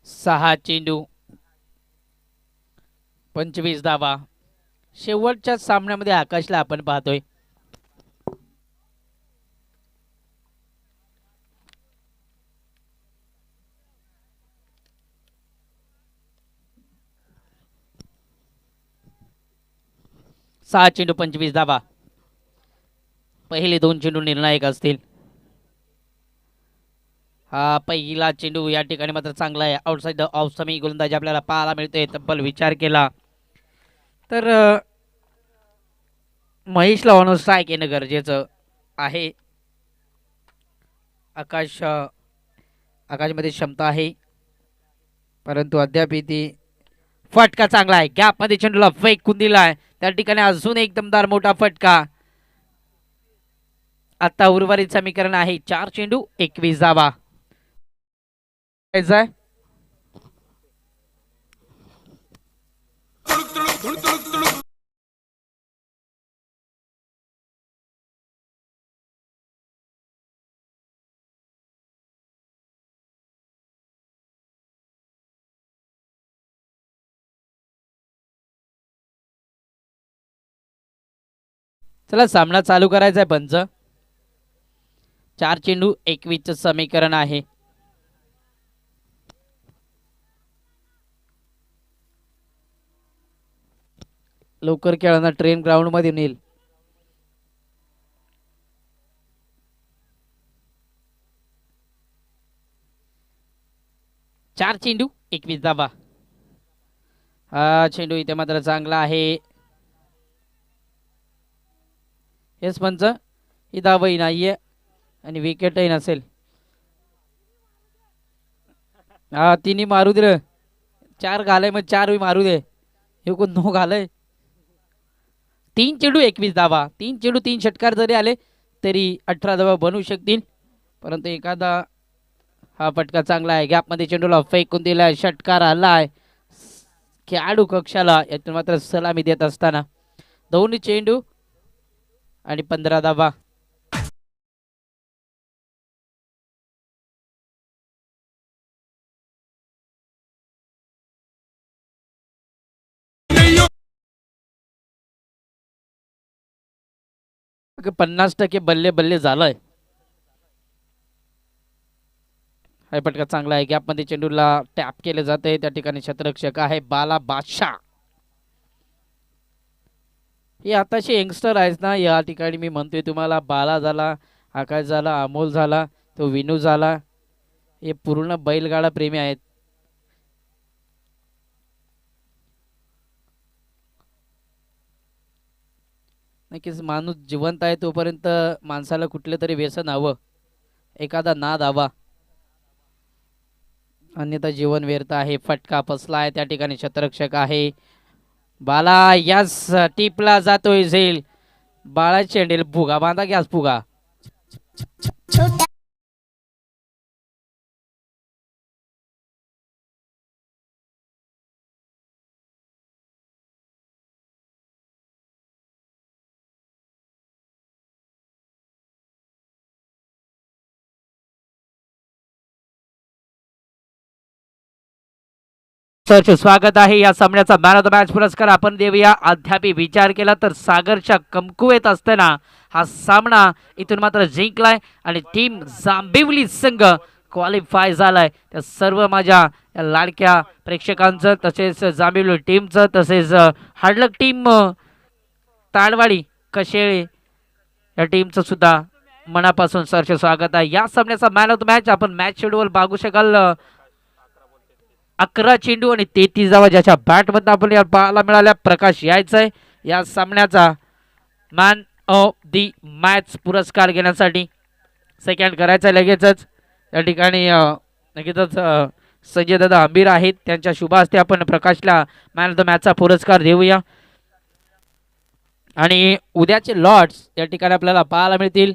6 चेंडू 25 धावा. शेवटच्या सामन्यामध्ये आकाशला आपण पाहतोय. सहा चेंडू 25 धावा. पहिले 2 चेंडू निर्णायक असतील. हा पहिला चेंडू या ठिकाणी मात्र चांगला आहे. आउटसाइड द ऑफ समी गोलंदाजी आपल्याला पाहायला मिळते. तब्बल विचार केला तर महेशला ऑन स्ट्राईक येणं गरजेचं आहे. आकाशमध्ये क्षमता आहे परंतु अद्याप ती फटका चांगला आहे. गॅपमध्ये चेंडूला फेकून दिलाय. त्या ठिकाणी अजून एक दमदार मोठा फटका. आता उर्वरित समीकरण आहे 4 चेंडू 21 धावा. चला सामना चालू करायचा आहे पंच. 4 चेंडू 21 समीकरण आहे. लवकर खेळांना ट्रेन ग्राउंड मध्ये नेल. चार चेंडू 21 धावा. हा चेंडू इथे मात्र चांगला आहे. हेच पंच ही धावही नाहीये आणि विकेटही नसेल. हा तिन्ही मारू दिलं. 4 घालाय मग 4 मारू दे. हे कोण 9 घालाय. 3 चेंडू 21 धावा. 3 चेंडू 3 षटकार जरी आले तरी 18 धावा बनवू शकतील परंतु एखादा हा फटका चांगला आहे. गॅपमध्ये चेंडूला फेकून दिलाय. षटकार आलाय. खेळाडू कक्षाला यातून मात्र सलामी देत असताना दोन्ही चेंडू आणि 15 धावा. की 50% बल्ले बल्ले झालंय. हा फटका चांगला आहे. गॅपमध्ये चेंडूला टॅप केले जाते. त्या ठिकाणी क्षेत्ररक्षक आहे बाला बादशाह. हे आताचे यंगस्टर आहेत ना या ठिकाणी मी म्हणतोय तुम्हाला. बाला झाला, आकाश झाला, अमोल झाला, तो विनू झाला, हे पूर्ण बैलगाडा प्रेमी आहेत. नक्कीच माणूस जिवंत आहे तोपर्यंत माणसाला कुठले तरी व्यसन हवं, एखादा नाद हवा, अन्यथा जीवन व्यर्थ आहे. फटका फसला आहे. त्या ठिकाणी क्षेत्ररक्षक आहे बाला. यास टिपला जातोय झेल. बाळा चेंडेल फुगा बांधा गॅस फुगा. सरचे स्वागत आहे. या सामन्याचा मॅन ऑफ द मॅच पुरस्कार आपण देऊया. अद्याप विचार केला तर सागरच्या कमकुवत असताना हा सामना इथून मात्र जिंकलाय आणि टीम जांभिवली संघ क्वालिफाय झालाय. त्या सर्व माझ्या लाडक्या प्रेक्षकांचं तसेच जांभिवली टीमचं तसेच हाडलक टीम ताडवाडी कशेळे या टीमचं सुद्धा मनापासून सरचे स्वागत आहे. या सामन्याचा मॅन ऑफ द मॅच आपण मॅच शेड्यूल बघू शकाल. 11 चेंडू आणि 33 धावा ज्याच्या बॅटमधून आपल्याला पाहायला मिळाल्या. प्रकाश यायचाय या सामन्याचा मॅन ऑफ दी मॅच पुरस्कार घेण्यासाठी. सेकंड करायचा लगेचच. या ठिकाणी नक्कीच संजय दादा आंबीर आहेत. त्यांच्या शुभ हस्ते आपण प्रकाशला मॅन ऑफ द मॅचचा पुरस्कार देऊया. आणि उद्याचे लॉट्स या ठिकाणी आपल्याला पाहायला मिळतील.